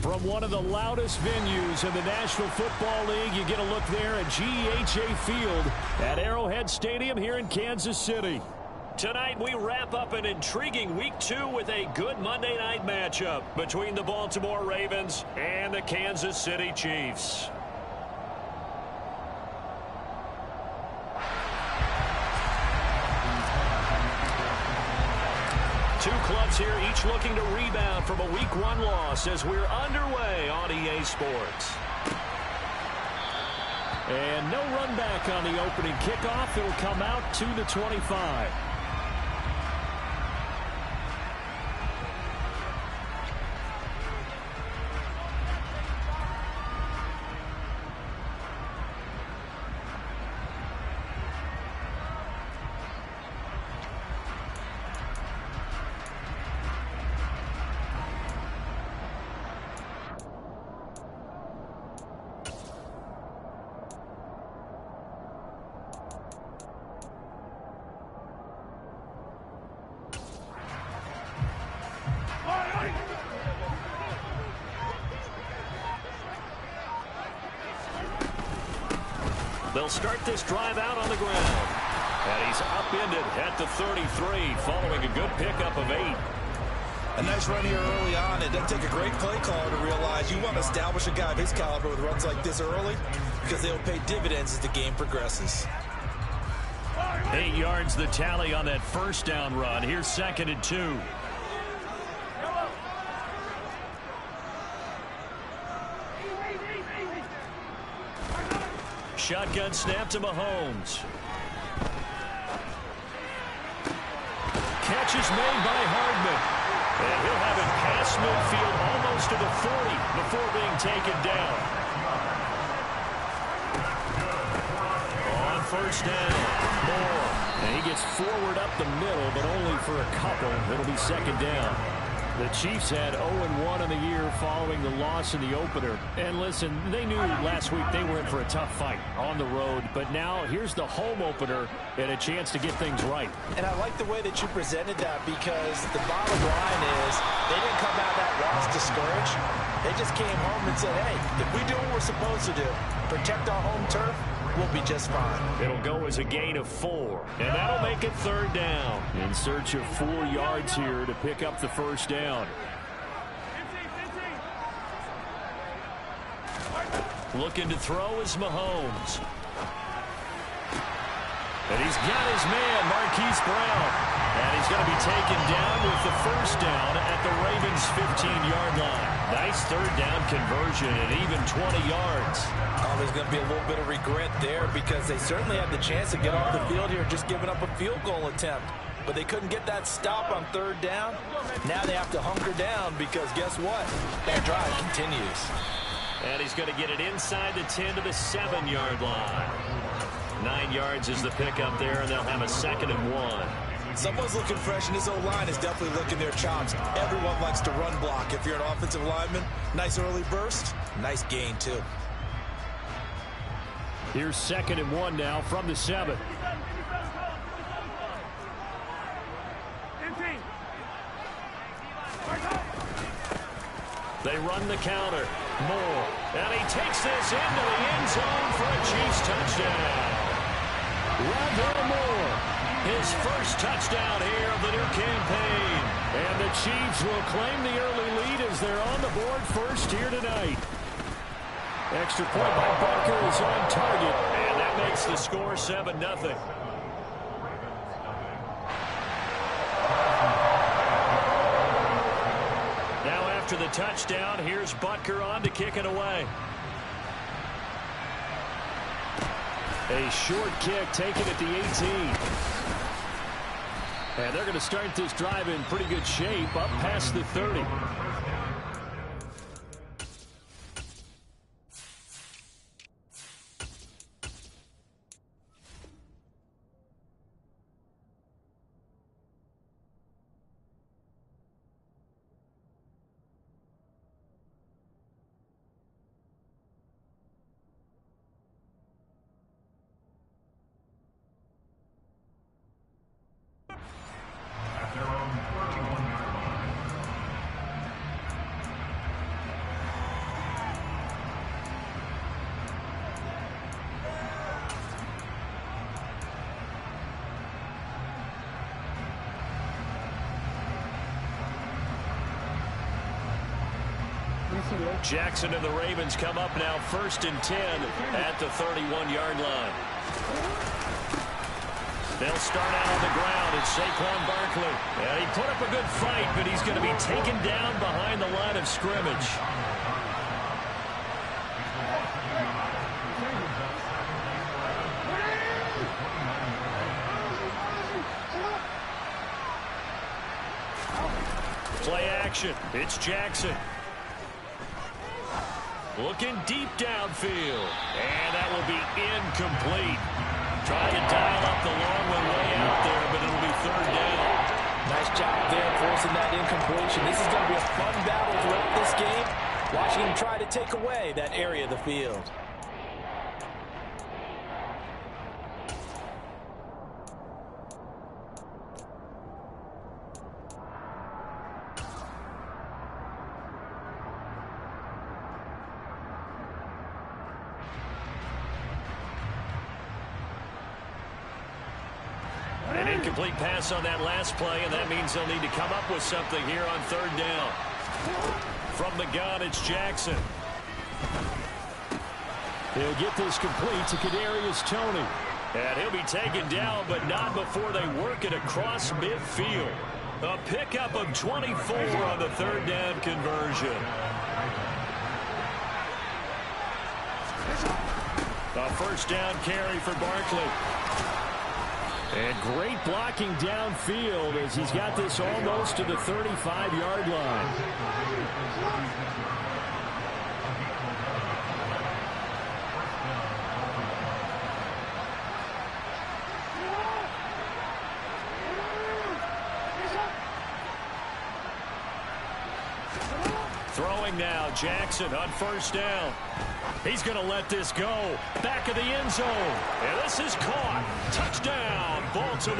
From one of the loudest venues in the National Football League, you get a look there at GEHA Field at Arrowhead Stadium here in Kansas City. Tonight we wrap up an intriguing Week 2 with a good Monday night matchup between the Baltimore Ravens and the Kansas City Chiefs. Two clubs here, each looking to rebound from a Week 1 loss as we're underway on EA Sports. And no run back on the opening kickoff. It'll come out to the 25. They'll start this drive out on the ground. And he's upended at the 33 following a good pickup of 8. A nice run here early on. It doesn't take a great play caller to realize you want to establish a guy of his caliber with runs like this early because they'll pay dividends as the game progresses. 8 yards the tally on that first down run. Here's 2nd and 2. Shotgun snap to Mahomes. Catch is made by Hardman. And he'll have it past midfield almost to the 40 before being taken down. On first down, Moore. And he gets forward up the middle, but only for a couple. It'll be 2nd down. The Chiefs had 0-1 in the year following the loss in the opener. And listen, they knew last week they were in for a tough fight on the road. But now here's the home opener and a chance to get things right. And I like the way that you presented that because the bottom line is they didn't come out of that loss discouraged. They just came home and said, hey, if we do what we're supposed to do, protect our home turf, we'll be just fine. It'll go as a gain of 4, and that'll make it 3rd down. In search of 4 yards here to pick up the first down. Looking to throw is Mahomes. And he's got his man, Marquise Brown. And he's going to be taken down with the first down at the Ravens' 15-yard line. Nice 3rd down conversion and even 20 yards. Oh, there's going to be a little bit of regret there because they certainly had the chance to get off the field here just giving up a field goal attempt. But they couldn't get that stop on 3rd down. Now they have to hunker down because guess what? That drive continues. And he's going to get it inside the 10 to the 7-yard line. 9 yards is the pickup there, and they'll have a 2nd and 1. Someone's looking fresh, and his O-line is definitely licking their chops. Everyone likes to run block. If you're an offensive lineman, nice early burst, nice gain, too. Here's 2nd and 1 now from the 7. They run the counter. Moore. And he takes this into the end zone for a Chiefs touchdown. Rondale Moore, his first touchdown here of the new campaign. And the Chiefs will claim the early lead as they're on the board first here tonight. Extra point by Barker is on target, and that makes the score 7-0. Now after the touchdown, here's Butker on to kick it away. A short kick taken at the 18. And they're going to start this drive in pretty good shape up past the 30. Jackson and the Ravens come up now 1st and 10 at the 31-yard line. They'll start out on the ground. It's Saquon Barkley. And he put up a good fight, but he's going to be taken down behind the line of scrimmage. Play action. It's Jackson. Looking deep downfield. And that will be incomplete. Trying to dial up the long one way out there, but it'll be 3rd down. Nice job there forcing that incompletion. This is going to be a fun battle throughout this game. Watching him try to take away that area of the field. An incomplete pass on that last play, and that means they'll need to come up with something here on 3rd down. From the gun, it's Jackson. They'll get this complete to Kadarius Toney. And he'll be taken down, but not before they work it across midfield. A pickup of 24 on the 3rd down conversion. A 1st down carry for Barkley. And great blocking downfield as he's got this almost to the 35-yard line. Throwing now, Jackson on 1st down. He's going to let this go. Back of the end zone. And this is caught. Touchdown, Baltimore.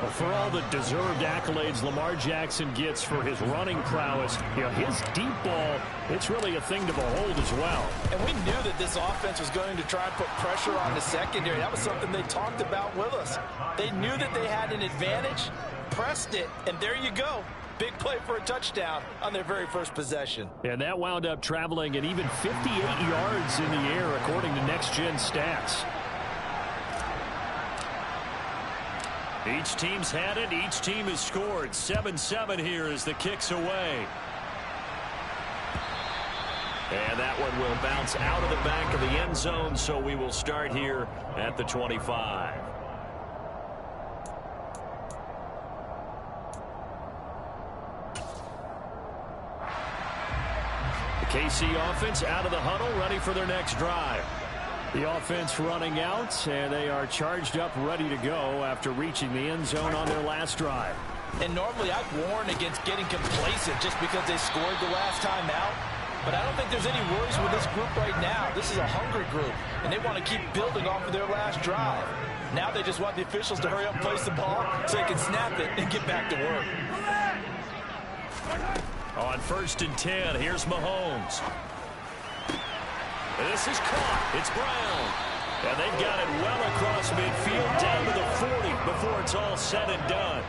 Well, for all the deserved accolades Lamar Jackson gets for his running prowess, his deep ball, it's really a thing to behold as well. And we knew that this offense was going to try and put pressure on the secondary. That was something they talked about with us. They knew that they had an advantage, pressed it, and there you go. Big play for a touchdown on their very first possession. And that wound up traveling at even 58 yards in the air, according to next-gen stats. Each team's had it. Each team has scored. 7-7 here as the kick's away. And that one will bounce out of the back of the end zone, so we will start here at the 25. KC offense out of the huddle, ready for their next drive. The offense running out, and they are charged up, ready to go after reaching the end zone on their last drive. And normally I'd warn against getting complacent just because they scored the last time out. But I don't think there's any worries with this group right now. This is a hungry group, and they want to keep building off of their last drive. Now they just want the officials to hurry up and place the ball so they can snap it and get back to work. On 1st and 10, here's Mahomes. This is caught. It's Brown. And they've got it well across midfield down to the 40 before it's all said and done.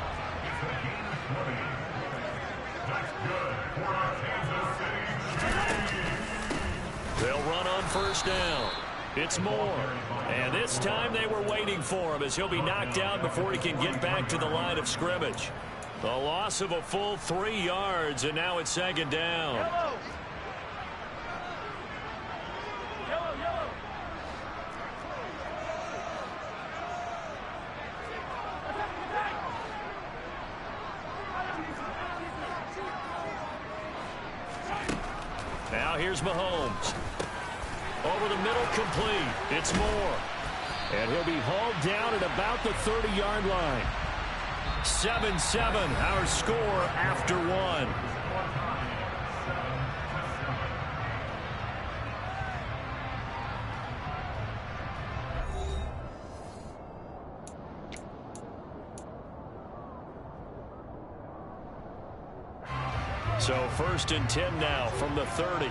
They'll run on 1st down. It's Moore. And this time they were waiting for him as he'll be knocked down before he can get back to the line of scrimmage. A loss of a full 3 yards, and now it's 2nd down. Yellow. Yellow, yellow. Now here's Mahomes. Over the middle, complete. It's Moore. And he'll be hauled down at about the 30-yard line. 7-7, our score after 1. So 1st and 10 now from the 30.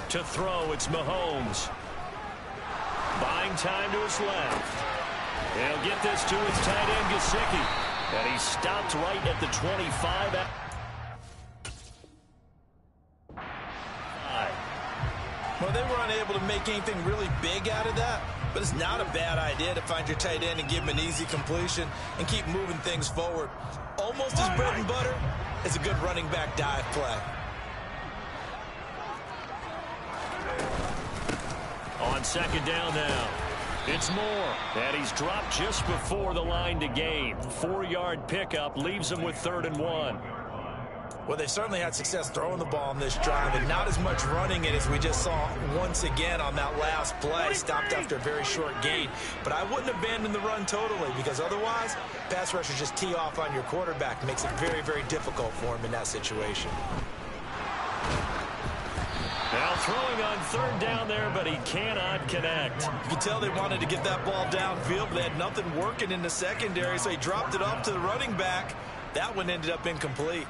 To throw, it's Mahomes. Buying time to his left. They'll get this to his tight end, Gesicki. And he stopped right at the 25. Well, they were unable to make anything really big out of that, but it's not a bad idea to find your tight end and give him an easy completion and keep moving things forward. Almost as bread and butter as a good running back dive play. On second down now, it's Moore, and he's dropped just before the line to gain. 4-yard pickup leaves him with 3rd and 1. Well, they certainly had success throwing the ball on this drive, and not as much running it as we just saw once again on that last play. Stopped after a very short gain. But I wouldn't abandon the run totally, because otherwise, pass rushers just tee off on your quarterback. Makes it very, very difficult for him in that situation. Now throwing on 3rd down there, but he cannot connect. You can tell they wanted to get that ball downfield, but they had nothing working in the secondary, so he dropped it off to the running back. That one ended up incomplete.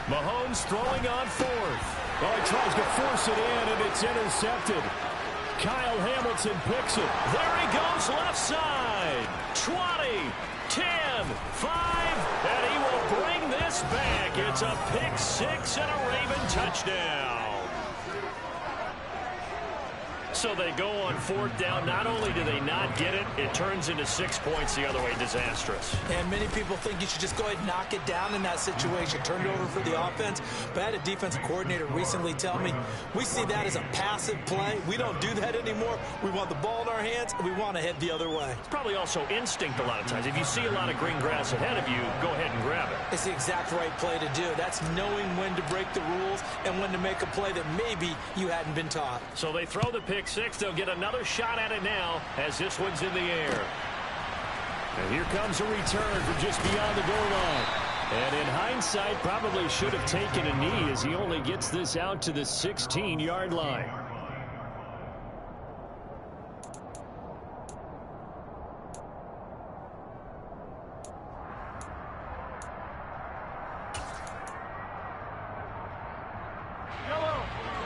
Mahomes throwing on 4th. Oh, he tries to force it in, and it's intercepted. Kyle Hamilton picks it. There he goes left side. 20, 10, 5, and he will bring this back. It's a pick 6 and a Raven touchdown. So they go on 4th down. Not only do they not get it, it turns into 6 points the other way. Disastrous. And many people think you should just go ahead and knock it down in that situation. Turn it over for the offense. But I had a defensive coordinator recently tell me, we see that as a passive play. We don't do that anymore. We want the ball in our hands, and we want to head the other way. It's probably also instinct a lot of times. If you see a lot of green grass ahead of you, go ahead and grab it. It's the exact right play to do. That's knowing when to break the rules and when to make a play that maybe you hadn't been taught. So they throw the pick 6. They'll get another shot at it now as this one's in the air. And here comes a return from just beyond the goal line. And in hindsight, probably should have taken a knee as he only gets this out to the 16-yard line.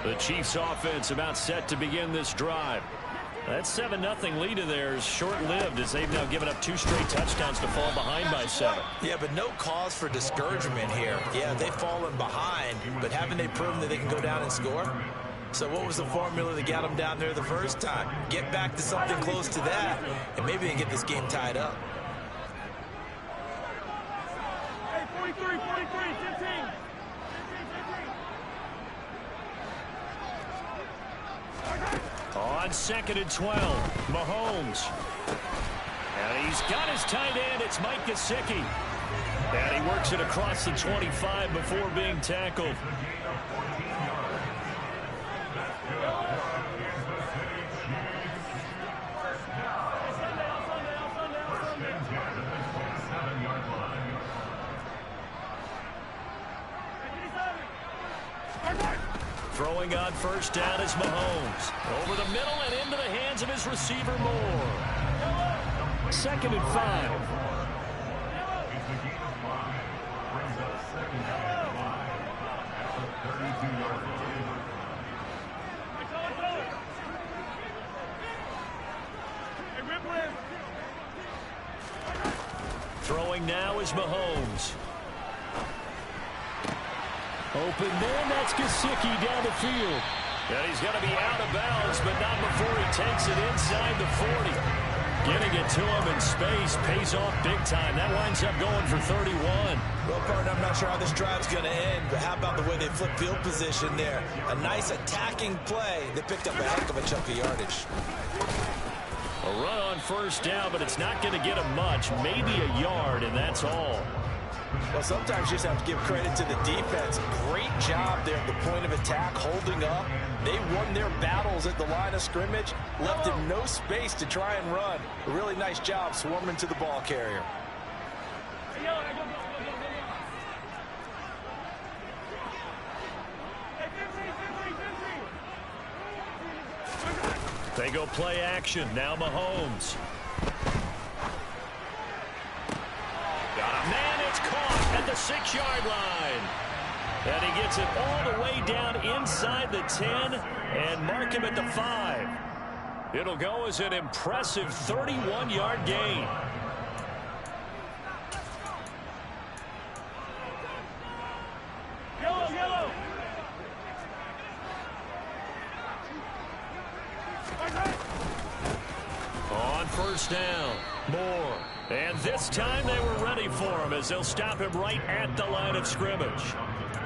The Chiefs offense about set to begin this drive. That 7-0 lead of theirs short-lived as they've now given up 2 straight touchdowns to fall behind by 7. Yeah, but no cause for discouragement here. Yeah, they've fallen behind, but haven't they proven that they can go down and score? So what was the formula that got them down there the first time? Get back to something close to that, and maybe they get this game tied up. Hey, 43, 15. On 2nd and 12, Mahomes. And he's got his tight end. It's Mike Gesicki. And he works it across the 25 before being tackled. Throwing on 1st down is Mahomes. Over the middle and into the hands of his receiver, Moore. 2nd and 5. Throwing now is Mahomes. Open man, that's Gesicki down the field. And he's going to be out of bounds, but not before he takes it inside the 40. Getting it to him in space pays off big time. That winds up going for 31. Well, partner, I'm not sure how this drive's going to end, but how about the way they flip field position there? A nice attacking play. They picked up a heck of a chunk of yardage. A run on 1st down, but it's not going to get him much. Maybe a yard, and that's all. Well, sometimes you just have to give credit to the defense. Great job there at the point of attack, holding up. They won their battles at the line of scrimmage, left him no space to try and run. A really nice job swarming to the ball carrier. They go play action. Now Mahomes. Got a man. It's caught at the 6-yard line. And he gets it all the way down inside the 10 and mark him at the 5. It'll go as an impressive 31-yard gain. Yellow. On first down, Moore. And this time they were ready for him as they'll stop him right at the line of scrimmage.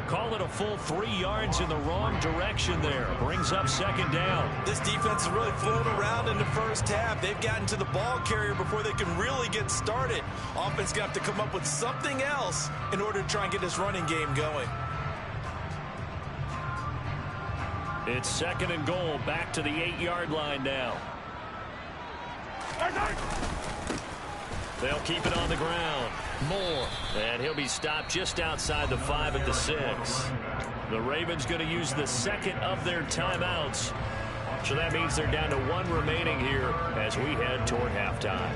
Call it a full 3 yards in the wrong direction there. Brings up second down. This defense is really flown around in the first half. They've gotten to the ball carrier before they can really get started. Offense got to come up with something else in order to try and get this running game going. It's second and goal, back to the 8-yard line now. They'll keep it on the ground. Moore. And he'll be stopped just outside the 5 at the 6. The Ravens going to use the second of their timeouts. So that means they're down to 1 remaining here as we head toward halftime.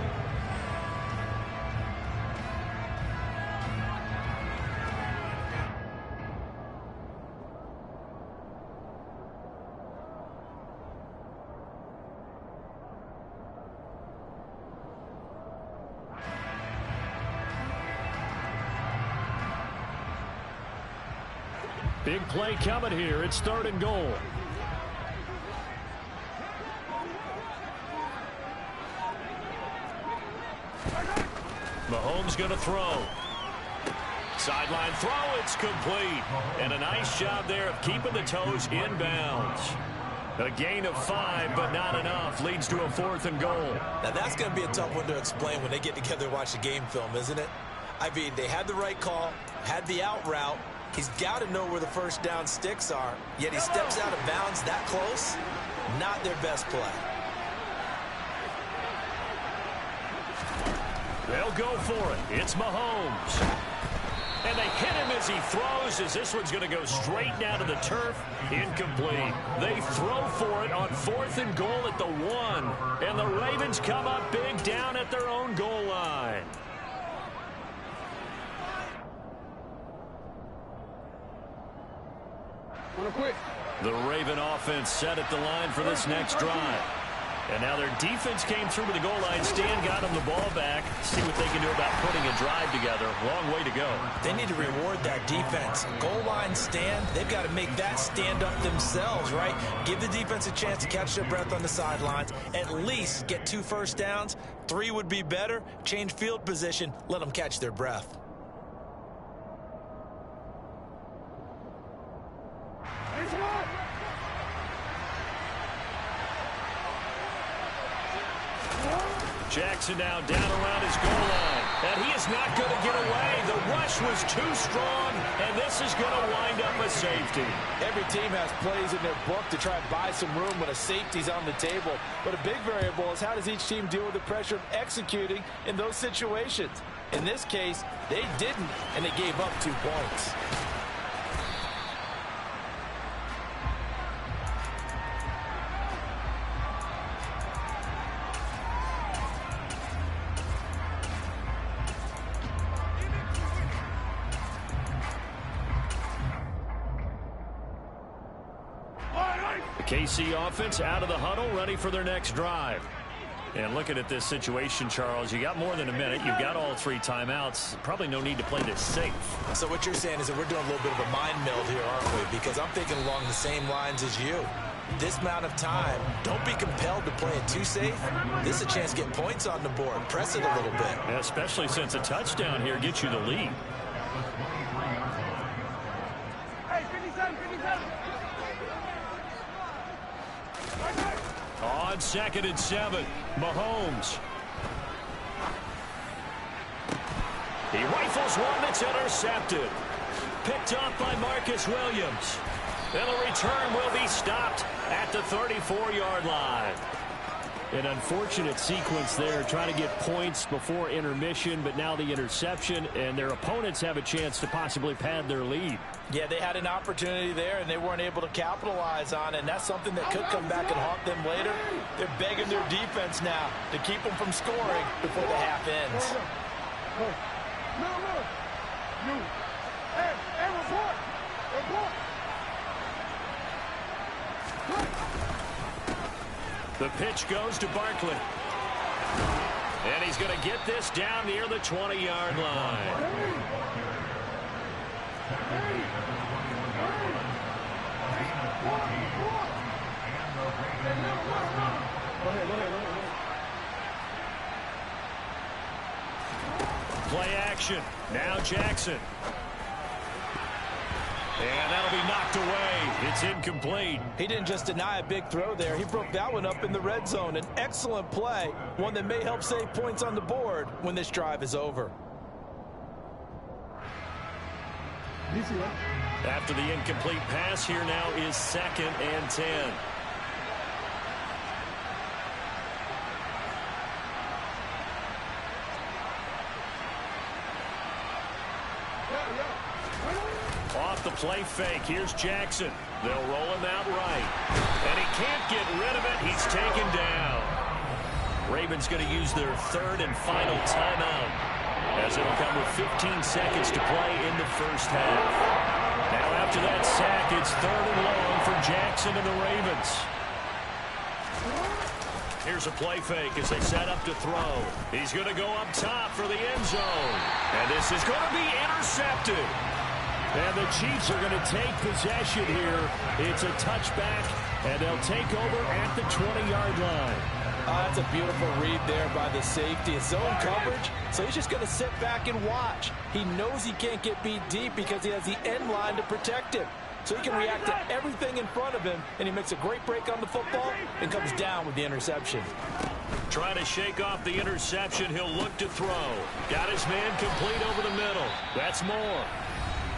Big play coming here. It's third and goal. Mahomes going to throw. Sideline throw. It's complete. And a nice job there of keeping the toes inbounds. A gain of 5, but not enough. Leads to a 4th and goal. Now that's going to be a tough one to explain when they get together and watch the game film, isn't it? I mean, they had the right call, had the out route. He's got to know where the first down sticks are, yet he steps out of bounds that close. Not their best play. They'll go for it. It's Mahomes. And they hit him as he throws, as this one's going to go straight down to the turf. Incomplete. They throw for it on 4th and goal at the 1. And the Ravens come up big down at their own goal line. The Raven offense set at the line for this next drive. And now their defense came through to the goal line stand, got them the ball back. See what they can do about putting a drive together. Long way to go. They need to reward that defense. Goal line stand, they've got to make that stand up themselves, right? Give the defense a chance to catch their breath on the sidelines. At least get 2 first downs. 3 would be better. Change field position. Let them catch their breath. Jackson now down around his goal line. And he is not going to get away. The rush was too strong, and this is going to wind up a safety. Every team has plays in their book to try and buy some room when a safety's on the table. But a big variable is how does each team deal with the pressure of executing in those situations. In this case, they didn't, and they gave up 2 points. KC offense out of the huddle, ready for their next drive. And looking at this situation, Charles, you got more than a minute. You've got all 3 timeouts. Probably no need to play this safe. So what you're saying is that we're doing a little bit of a mind meld here, aren't we? Because I'm thinking along the same lines as you. This amount of time, don't be compelled to play it too safe. This is a chance to get points on the board. Press it a little bit. Yeah, especially since a touchdown here gets you the lead. Hey, 57. On 2nd and 7, Mahomes. He rifles one that's intercepted. Picked off by Marcus Williams. And the return will be stopped at the 34-yard line. An unfortunate sequence there, trying to get points before intermission, but now the interception, and their opponents have a chance to possibly pad their lead. Yeah, they had an opportunity there, and they weren't able to capitalize on it, and that's something that could come back and haunt them later. They're begging their defense now to keep them from scoring before the half ends. The pitch goes to Barkley. And he's going to get this down near the 20-yard line. Play action. Now Jackson. And that'll be knocked away. It's incomplete. He didn't just deny a big throw there. He broke that one up in the red zone. An excellent play. One that may help save points on the board when this drive is over. After the incomplete pass, here now is 2nd and 10. Off the play fake. Here's Jackson. They'll roll him out right. And he can't get rid of it. He's taken down. Ravens going to use their 3rd and final timeout, as it'll come with 15 seconds to play in the first half. Now after that sack, it's 3rd and long for Jackson and the Ravens. Here's a play fake as they set up to throw. He's going to go up top for the end zone. And this is going to be intercepted. And the Chiefs are going to take possession here. It's a touchback, and they'll take over at the 20-yard line. That's a beautiful read there by the safety. It's zone coverage, so he's just going to sit back and watch. He knows he can't get beat deep because he has the end line to protect him. So he can react to everything in front of him, and he makes a great break on the football and comes down with the interception. Trying to shake off the interception, he'll look to throw. Got his man complete over the middle. That's more.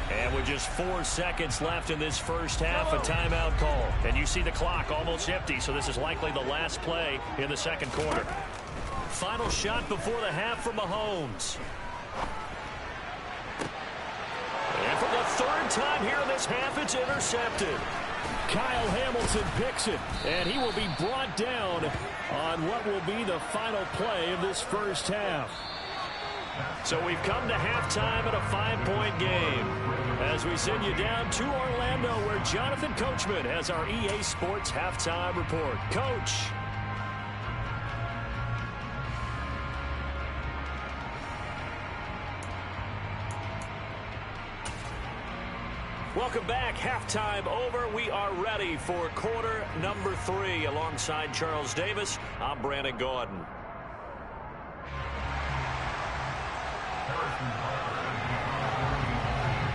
And with just 4 seconds left in this first half, a timeout call. And you see the clock almost empty, so this is likely the last play in the second quarter. Final shot before the half from Mahomes. And for the 3rd time here in this half, it's intercepted. Kyle Hamilton picks it, and he will be brought down on what will be the final play of this first half. So we've come to halftime at a 5-point game as we send you down to Orlando, where Jonathan Coachman has our EA Sports halftime report. Coach. Welcome back. Halftime over. We are ready for quarter number 3. Alongside Charles Davis, I'm Brandon Gordon.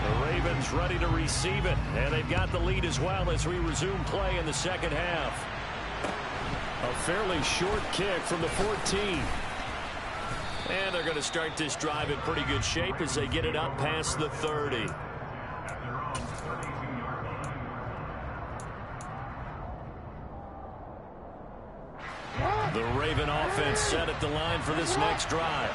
The Ravens ready to receive it, and they've got the lead as well as we resume play in the second half. A fairly short kick from the 14. And they're going to start this drive in pretty good shape as they get it up past the 30. The Raven offense set at the line for this next drive.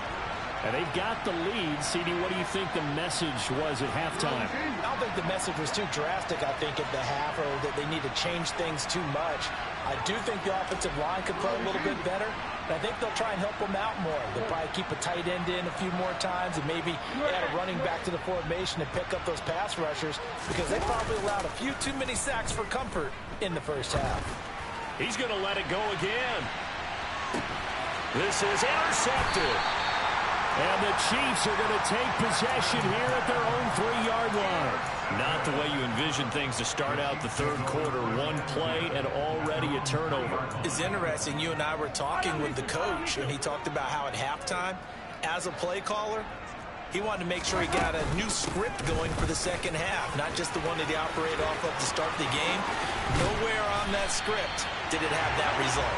And they've got the lead. CD, what do you think the message was at halftime? I don't think the message was too drastic, I think, at the half, or that they need to change things too much. I do think the offensive line could play a little bit better. And I think they'll try and help them out more. They'll probably keep a tight end in a few more times and maybe add a running back to the formation and pick up those pass rushers, because they probably allowed a few too many sacks for comfort in the first half. He's going to let it go again. This is intercepted. And the Chiefs are going to take possession here at their own 3-yard line. Not the way you envision things to start out the third quarter. One play and already a turnover. It's interesting. You and I were talking with the coach, and he talked about how at halftime, as a play caller, he wanted to make sure he got a new script going for the second half, not just the one that he operated off of to start the game. Nowhere on that script did it have that result.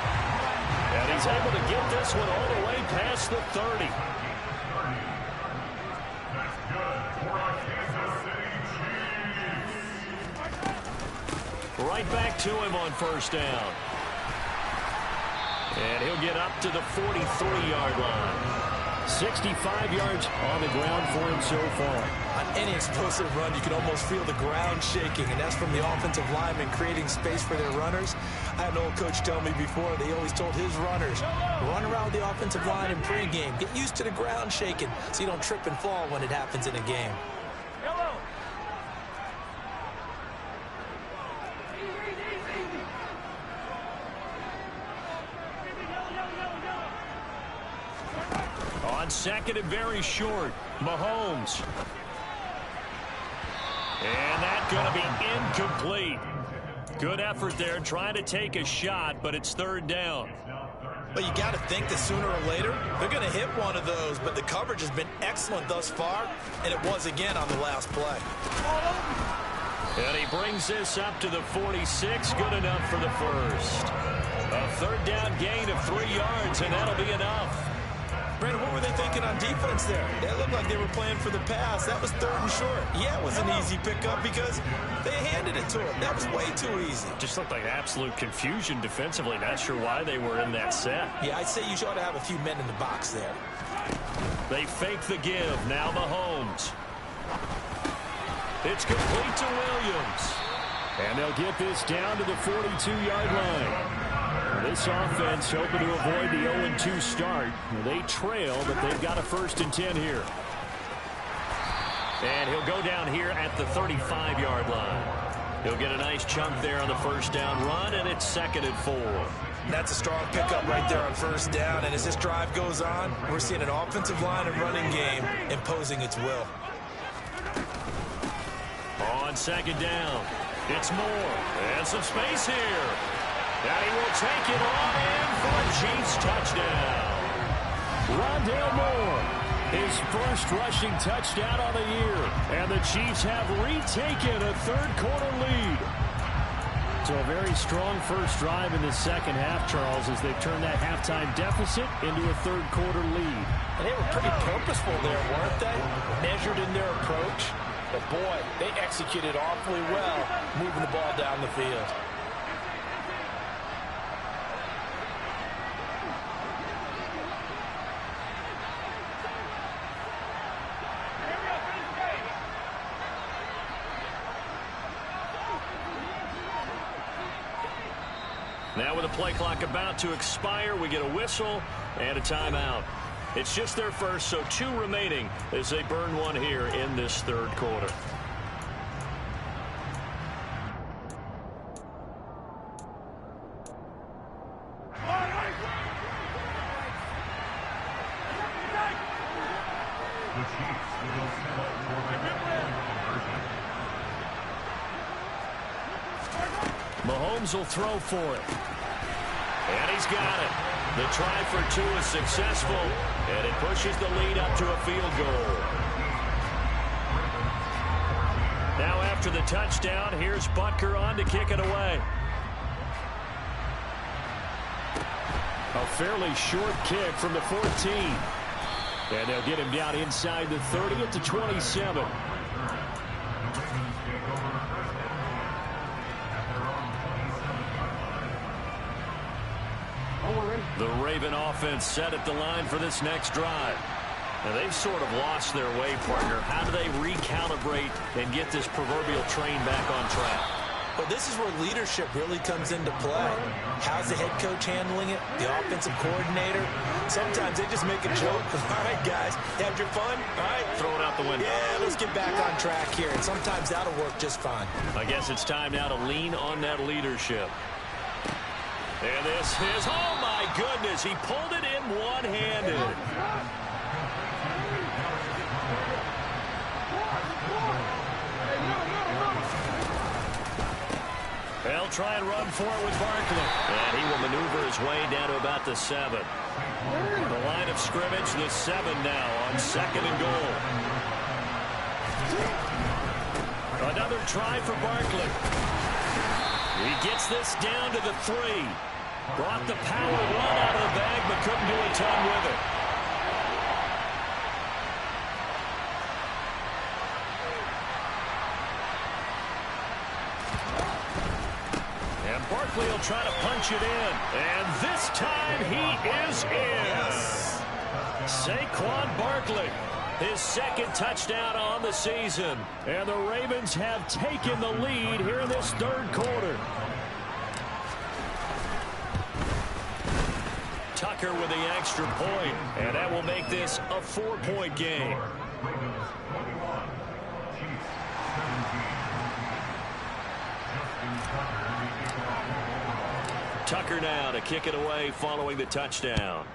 And he's able to get this one all the way past the 30. Right back to him on first down. And he'll get up to the 43-yard line. 65 yards on the ground for him so far. On any explosive run, you can almost feel the ground shaking, and that's from the offensive linemen creating space for their runners. I had an old coach tell me before, they always told his runners, run around the offensive line in pregame. Get used to the ground shaking so you don't trip and fall when it happens in a game. On second and very short, Mahomes. And that's going to be incomplete. Good effort there trying to take a shot, but it's third down. But you got to think that sooner or later, they're going to hit one of those, but the coverage has been excellent thus far, and it was again on the last play. And he brings this up to the 46, good enough for the first. A third down gain of 3 yards, and that'll be enough. Brandon, what were they thinking on defense there? They looked like they were playing for the pass. That was third and short. Yeah, it was an easy pickup because they handed it to him. That was way too easy. Just looked like absolute confusion defensively. Not sure why they were in that set. Yeah, I'd say you ought to have a few men in the box there. They fake the give. Now Mahomes. It's complete to Williams. And they'll get this down to the 42-yard line. This offense hoping to avoid the 0-2 start. They trail, but they've got a 1st and 10 here. And he'll go down here at the 35-yard line. He'll get a nice chunk there on the first down run, and it's 2nd and 4. That's a strong pickup right there on first down. And as this drive goes on, we're seeing an offensive line and running game imposing its will. On 2nd down, it's Moore. And some space here. And he will take it on in for a Chiefs touchdown. Rondale Moore, his first rushing touchdown on the year. And the Chiefs have retaken a third-quarter lead. So a very strong first drive in the second half, Charles, as they've turned that halftime deficit into a third-quarter lead. And they were pretty purposeful there, weren't they? Measured in their approach. But, boy, they executed awfully well moving the ball down the field. Now with the play clock about to expire, we get a whistle and a timeout. It's just their first, so 2 remaining as they burn one here in this third quarter. Mahomes will throw for it. And he's got it. The try for 2 is successful, and it pushes the lead up to a field goal. Now after the touchdown, here's Butker on to kick it away. A fairly short kick from the 14. And they'll get him down inside the 30 at the 27. The Raven offense set at the line for this next drive. Now they've sort of lost their way, partner. How do they recalibrate and get this proverbial train back on track? Well, this is where leadership really comes into play. How's the head coach handling it? The offensive coordinator? Sometimes they just make a joke. All right, guys, had your fun? All right. Throw it out the window. Yeah, let's get back on track here. And sometimes that'll work just fine. I guess it's time now to lean on that leadership. And this is, oh my goodness, he pulled it in one-handed. They'll try and run for it with Barkley. And he will maneuver his way down to about the 7. The line of scrimmage, the 7 now on 2nd and goal. Another try for Barkley. He gets this down to the 3. Brought the power run out of the bag, but couldn't do a ton with it. And Barkley will try to punch it in. And this time he is in. Yes. Saquon Barkley, his second touchdown on the season. And the Ravens have taken the lead here in this third quarter. Tucker with the extra point, and that will make this a 4-point game. Tucker now to kick it away following the touchdown.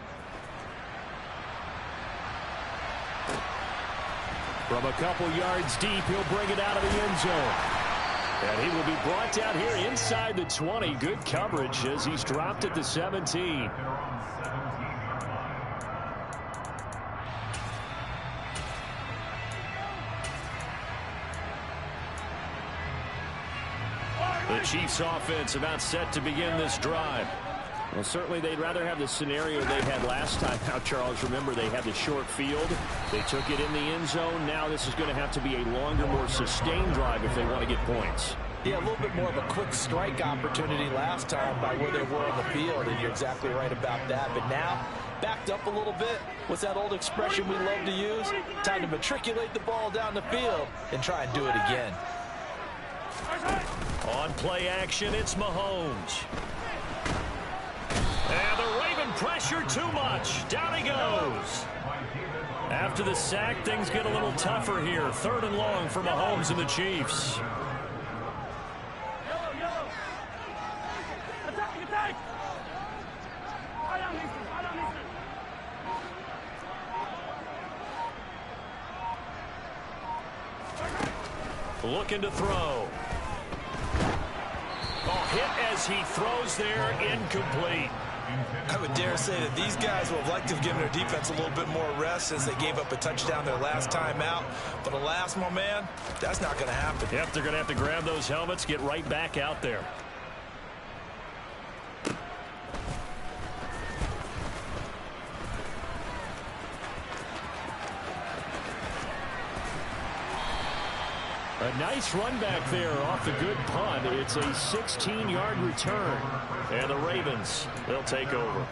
From a couple yards deep, he'll bring it out of the end zone. And he will be brought down here inside the 20. Good coverage as he's dropped at the 17. The Chiefs offense about set to begin this drive. Well, certainly they'd rather have the scenario they had last time out, Charles. Remember, they had the short field. They took it in the end zone. Now this is going to have to be a longer, more sustained drive if they want to get points. Yeah, a little bit more of a quick strike opportunity last time by where they were on the field, and you're exactly right about that. But now, backed up a little bit. What's that old expression we love to use? Time to matriculate the ball down the field and try and do it again. On play action, it's Mahomes. And the Raven pressure too much. Down he goes. After the sack, things get a little tougher here. 3rd and long for Mahomes and the Chiefs. Looking to throw. Oh, hit as he throws there, incomplete. I would dare say that these guys would have liked to have given their defense a little bit more rest since they gave up a touchdown their last time out. But alas, my man, that's not going to happen. Yep, they're going to have to grab those helmets, get right back out there. A nice run back there off the good punt. It's a 16-yard return. And the Ravens, they'll take over.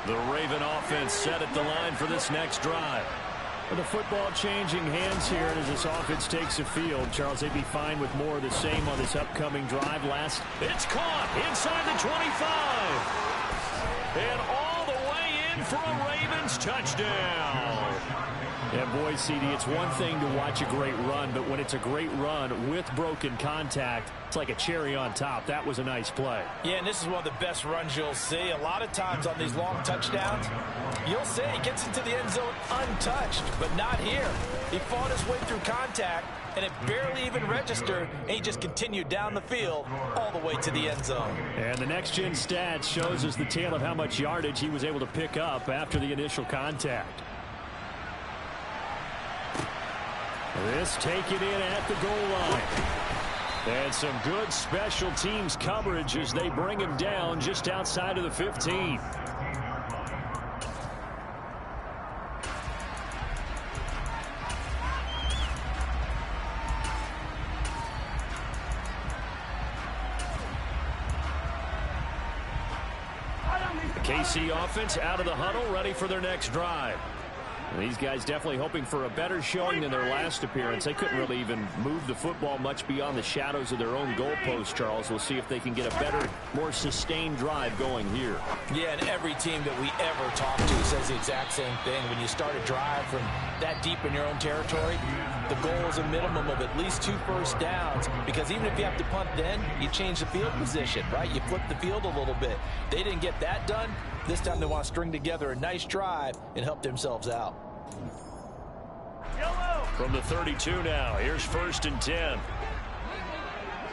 The Raven offense set at the line for this next drive. The football changing hands here as this offense takes the field. Charles, they'd be fine with more of the same on this upcoming drive. It's caught inside the 25. And all the way in for a Ravens touchdown. And boy, CD, it's one thing to watch a great run, but when it's a great run with broken contact, it's like a cherry on top. That was a nice play. Yeah, and this is one of the best runs you'll see. A lot of times on these long touchdowns, you'll see he gets into the end zone untouched, but not here. He fought his way through contact, and it barely even registered, and he just continued down the field all the way to the end zone. And the next-gen stats shows us the tale of how much yardage he was able to pick up after the initial contact. This take it in at the goal line. And some good special teams coverage as they bring him down just outside of the 15. The KC offense out of the huddle, ready for their next drive. These guys definitely hoping for a better showing than their last appearance. They couldn't really even move the football much beyond the shadows of their own goalpost, Charles. We'll see if they can get a better, more sustained drive going here. Yeah, and every team that we ever talk to says the exact same thing. When you start a drive from that deep in your own territory, the goal is a minimum of at least 2 first downs, because even if you have to punt then, you change the field position, right? You flip the field a little bit. They didn't get that done. This time they want to string together a nice drive and help themselves out. Yellow. From the 32 now, here's 1st and 10.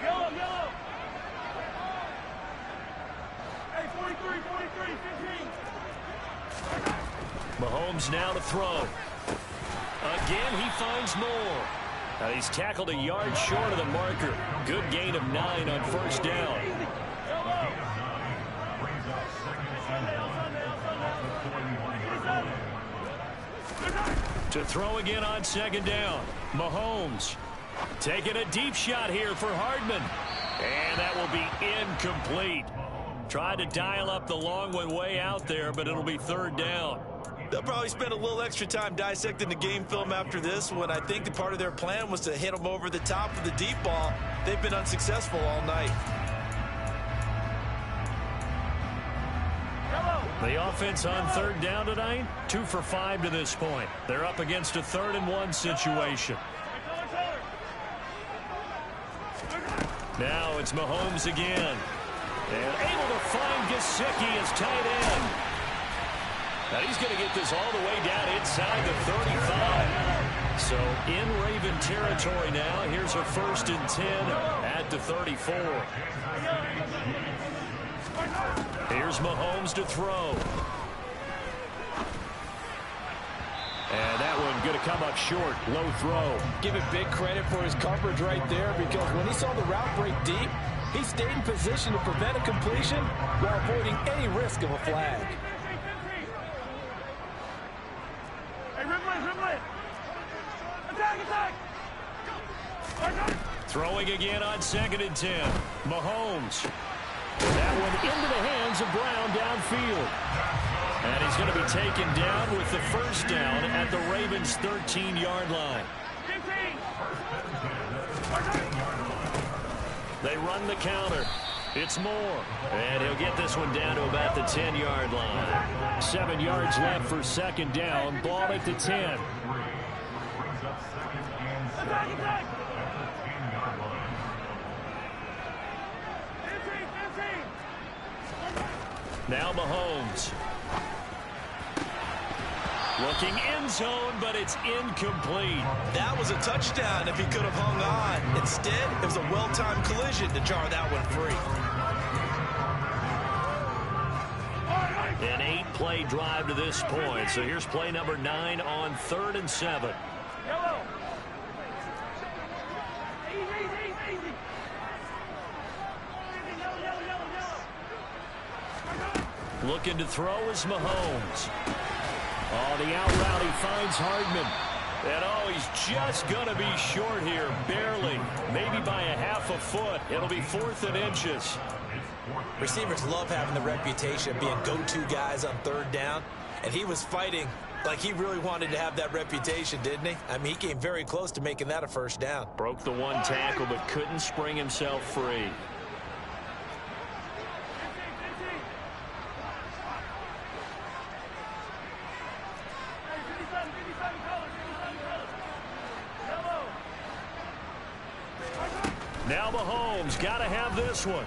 Yellow, yellow. Hey, 43, 15. Mahomes now to throw. Again, he finds more. Now he's tackled a yard short of the marker. Good gain of 9 on 1st down. To throw again on 2nd down. Mahomes Taking a deep shot here for Hardman. And that will be incomplete. Tried to dial up the long one way out there, but it'll be third down. They'll probably spend a little extra time dissecting the game film after this one. I think the part of their plan was to hit them over the top of the deep ball. They've been unsuccessful all night. The offense on third down tonight, 2 for 5 to this point. They're up against a 3rd and 1 situation. Now it's Mahomes again. And able to find Gesicki as tight end. Now he's going to get this all the way down inside the 35. So in Raven territory now. Here's a 1st and 10 at the 34. Here's Mahomes to throw. And that one going to come up short. Low throw. Give it big credit for his coverage right there, because when he saw the route break deep, he stayed in position to prevent a completion while avoiding any risk of a flag. Hey, Ridley. Attack. Throwing again on 2nd and 10. Mahomes. That one into the hands of Brown downfield. And he's going to be taken down with the 1st down at the Ravens' 13-yard line. 15. They run the counter. It's Moore. And he'll get this one down to about the 10-yard line. 7 yards left for 2nd down. Ball at the 10. Attack. Now Mahomes. Looking end zone, but it's incomplete. That was a touchdown if he could have hung on. Instead, it was a well-timed collision to jar that one free. An 8-play drive to this point. So here's play number 9 on 3rd and 7. Yellow. Easy. Looking to throw is Mahomes. Oh, the out route, he finds Hardman. And oh, he's just going to be short here, barely. Maybe by a half a foot. It'll be 4th and inches. Receivers love having the reputation of being go-to guys on 3rd down. And he was fighting like he really wanted to have that reputation, didn't he? I mean, he came very close to making that a 1st down. Broke the 1 tackle, but couldn't spring himself free. Now Mahomes got to have this one.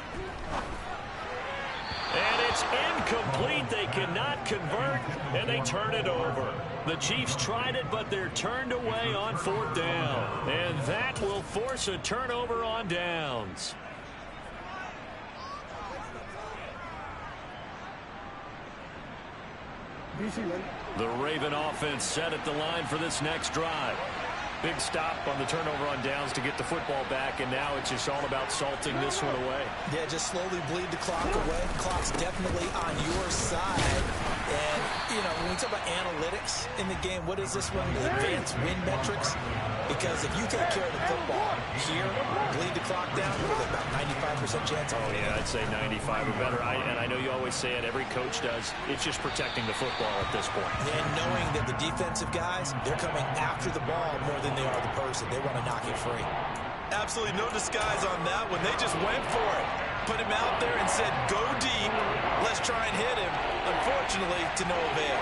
And it's incomplete. They cannot convert, and they turn it over. The Chiefs tried it, but they're turned away on 4th down. And that will force a turnover on downs. The Raven offense set at the line for this next drive. Big stop on the turnover on downs to get the football back, and now it's just all about salting this one away. Yeah, just slowly bleed the clock away. Clock's definitely on your side. And, you know, when we talk about analytics in the game, what is this one? The advanced win metrics? Because if you take care of the football here, bleed the clock down, with about 95% chance. Oh, yeah, I'd say 95 or better. And I know you always say it, every coach does. It's just protecting the football at this point. And knowing that the defensive guys, they're coming after the ball more than they are the person. They want to knock it free. Absolutely no disguise on that one. They just went for it. Put him out there and said, go deep. Let's try and hit him. Unfortunately, to no avail.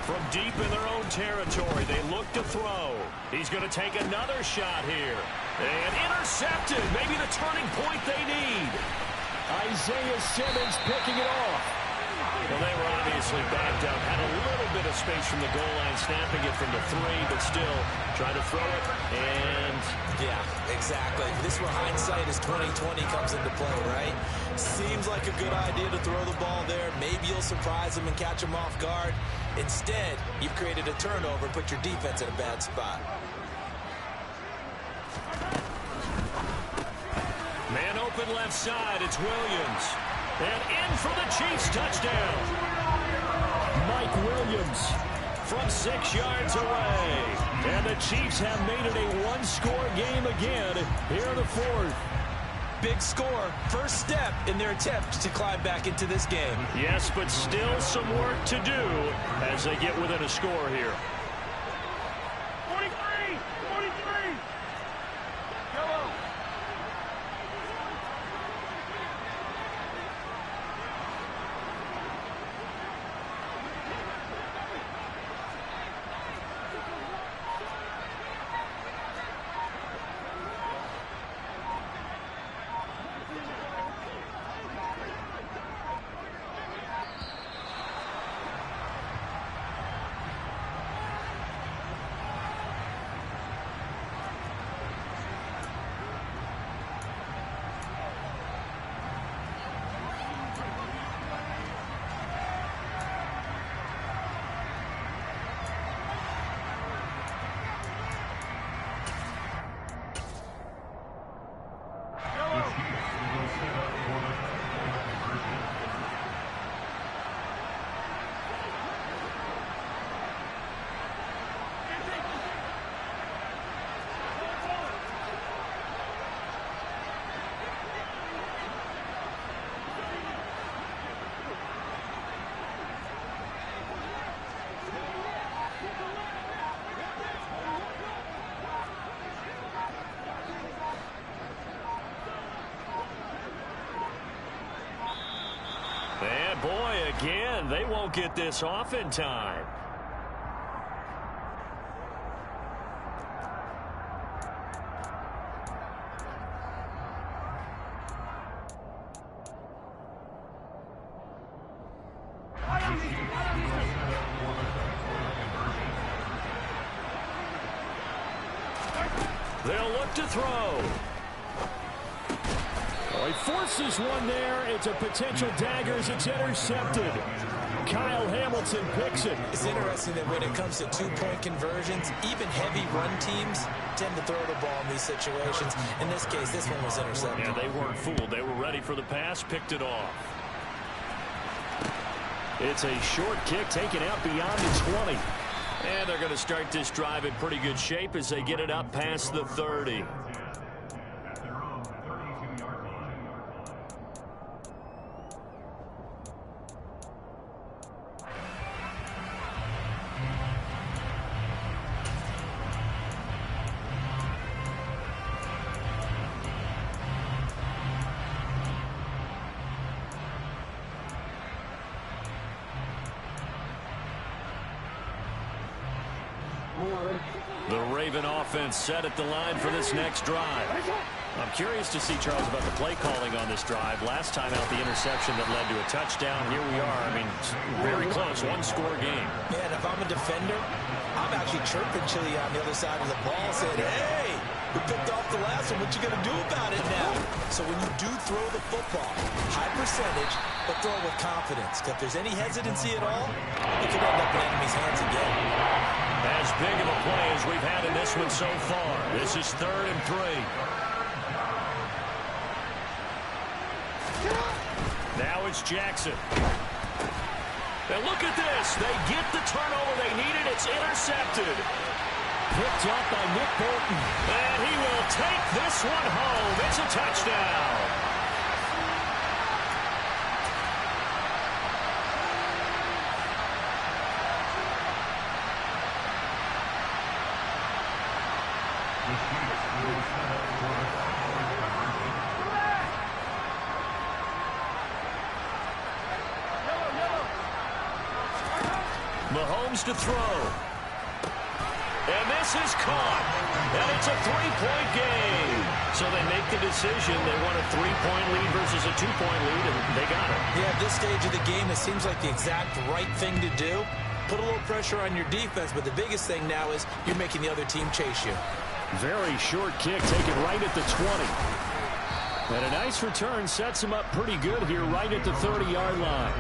From deep in their own territory, they look to throw. He's going to take another shot here. And intercepted. Maybe the turning point they need. Isaiah Simmons picking it off. Well, they were obviously backed up. Had a little bit of space from the goal line, snapping it from the 3, but still trying to throw it. And yeah, exactly. This is where hindsight is 20/20 comes into play, right? Seems like a good idea to throw the ball there. Maybe you'll surprise them and catch them off guard. Instead, you've created a turnover, put your defense in a bad spot. Man open left side, it's Williams. And in for the Chiefs touchdown. Mike Williams from 6 yards away. And the Chiefs have made it a one-score game again here in the fourth. Big score, first step in their attempt to climb back into this game. Yes, but still some work to do as they get within a score here. 43! 43! Yellow! And boy, again, they won't get this off in time. They'll look to throw. Oh, he forces one there. It's a potential dagger as it's intercepted. Kyle Hamilton picks it. It's interesting that when it comes to two-point conversions, even heavy run teams tend to throw the ball in these situations. In this case, this one was intercepted. Yeah, they weren't fooled. They were ready for the pass, picked it off. It's a short kick taken out beyond the 20. And they're going to start this drive in pretty good shape as they get it up past the 30. The Raven offense set at the line for this next drive. I'm curious to see, Charles, about the play calling on this drive. Last time out, the interception that led to a touchdown. Here we are. I mean, very close, one-score game. Yeah, and if I'm a defender, I'm actually chirping Chili on the other side of the ball, saying, hey, we picked off the last one. What you going to do about it now? So when you do throw the football, high percentage, but throw it with confidence. If there's any hesitancy at all, it could end up in enemy's hands again. As big of a play as we've had in this one so far. This is 3rd and 3. Now it's Jackson. And look at this. They get the turnover they needed. It's intercepted. Picked up by Nick Bolton. And he will take this one home. It's a touchdown. Mahomes to throw. And this is caught. And it's a 3-point game. So they make the decision. They want a 3-point lead versus a 2-point lead, and they got it. Yeah, at this stage of the game, it seems like the exact right thing to do. Put a little pressure on your defense, but the biggest thing now is you're making the other team chase you. Very short kick taken right at the 20. And a nice return sets him up pretty good here right at the 30-yard line.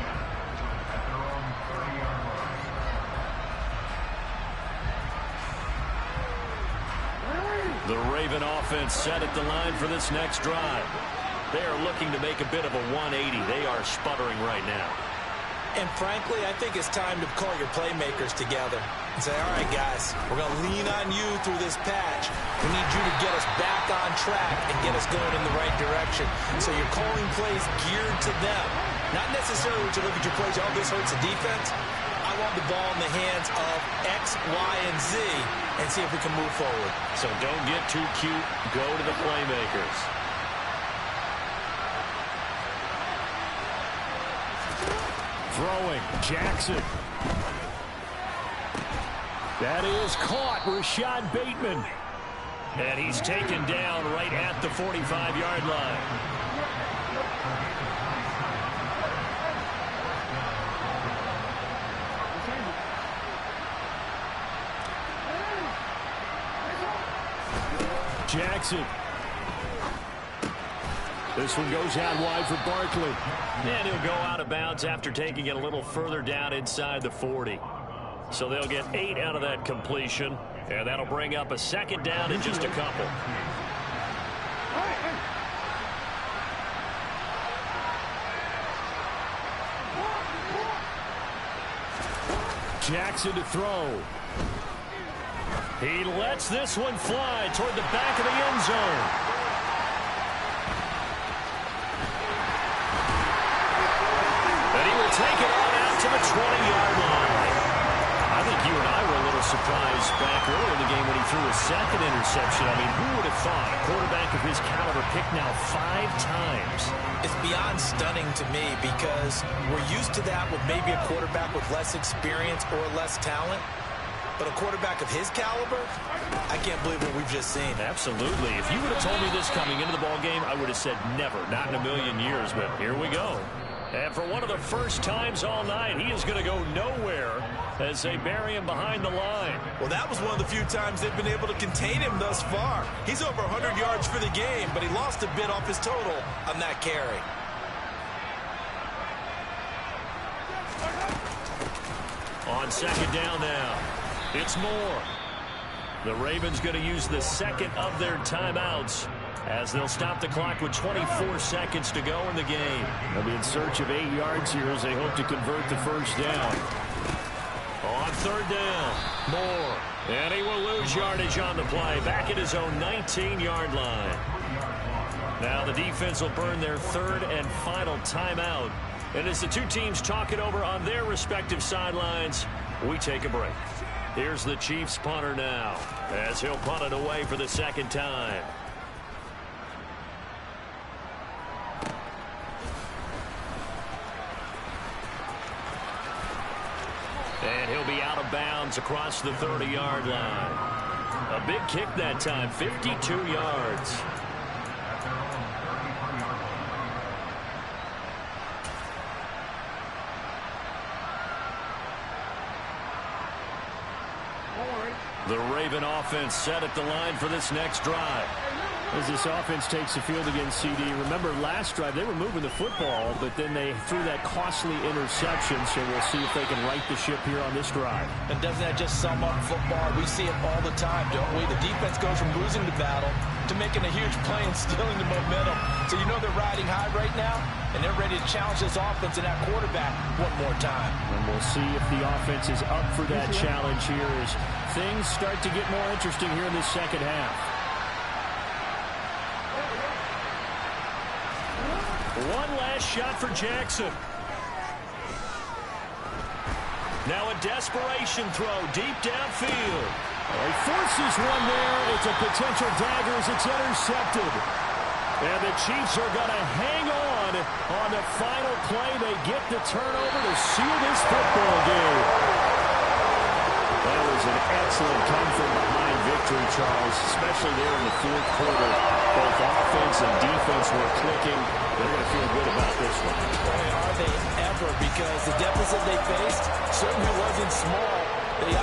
The Raven offense set at the line for this next drive. They are looking to make a bit of a 180. They are sputtering right now. And frankly, I think it's time to call your playmakers together and say, all right, guys, we're going to lean on you through this patch. We need you to get us back on track and get us going in the right direction. So you're calling plays geared to them. Not necessarily when you look at your plays, oh, this hurts the defense. I want the ball in the hands of X, Y, and Z and see if we can move forward. So don't get too cute. Go to the playmakers. Throwing, Jackson. That is caught, Rashad Bateman. And he's taken down right at the 45-yard line. Jackson. This one goes out wide for Barkley. And he'll go out of bounds after taking it a little further down inside the 40. So they'll get 8 out of that completion. And that'll bring up a second down in just a couple. Jackson to throw. He lets this one fly toward the back of the end zone. And he will take it on out to the 20-yard line. I think you and I were a little surprised back earlier in the game when he threw his second interception. I mean, who would have thought a quarterback of his caliber picked now 5 times? It's beyond stunning to me because we're used to that with maybe a quarterback with less experience or less talent. But a quarterback of his caliber, I can't believe what we've just seen. Absolutely. If you would have told me this coming into the ballgame, I would have said never, not in a million years. But here we go. And for one of the first times all night, he is going to go nowhere as they bury him behind the line. Well, that was one of the few times they've been able to contain him thus far. He's over 100 yards for the game, but he lost a bit off his total on that carry. On second down now, it's Moore. The Ravens going to use the second of their timeouts as they'll stop the clock with 24 seconds to go in the game. They'll be in search of 8 yards here as they hope to convert the first down. On third down, Moore. And he will lose yardage on the play. Back at his own 19-yard line. Now the defense will burn their third and final timeout. And as the two teams talk it over on their respective sidelines, we take a break. Here's the Chiefs punter now as he'll punt it away for the second time. And he'll be out of bounds across the 30-yard line. A big kick that time, 52 yards. The Raven offense set at the line for this next drive. As this offense takes the field against CD, remember last drive they were moving the football, but then they threw that costly interception, so we'll see if they can right the ship here on this drive. And doesn't that just sum up football? We see it all the time, don't we? The defense goes from losing the battle to making a huge play and stealing the momentum. So you know they're riding high right now, and they're ready to challenge this offense and that quarterback one more time. And we'll see if the offense is up for that challenge here as things start to get more interesting here in the second half. One last shot for Jackson. Now a desperation throw deep downfield. He forces one there. It's a potential dagger as it's intercepted. And the Chiefs are going to hang on the final play. They get the turnover to seal this football game. That was an excellent come-from-behind victory, Charles, especially there in the fourth quarter. Both offense and defense were clicking. They're going to feel good about this one. Boy, are they ever, because the deficit they faced certainly wasn't small. They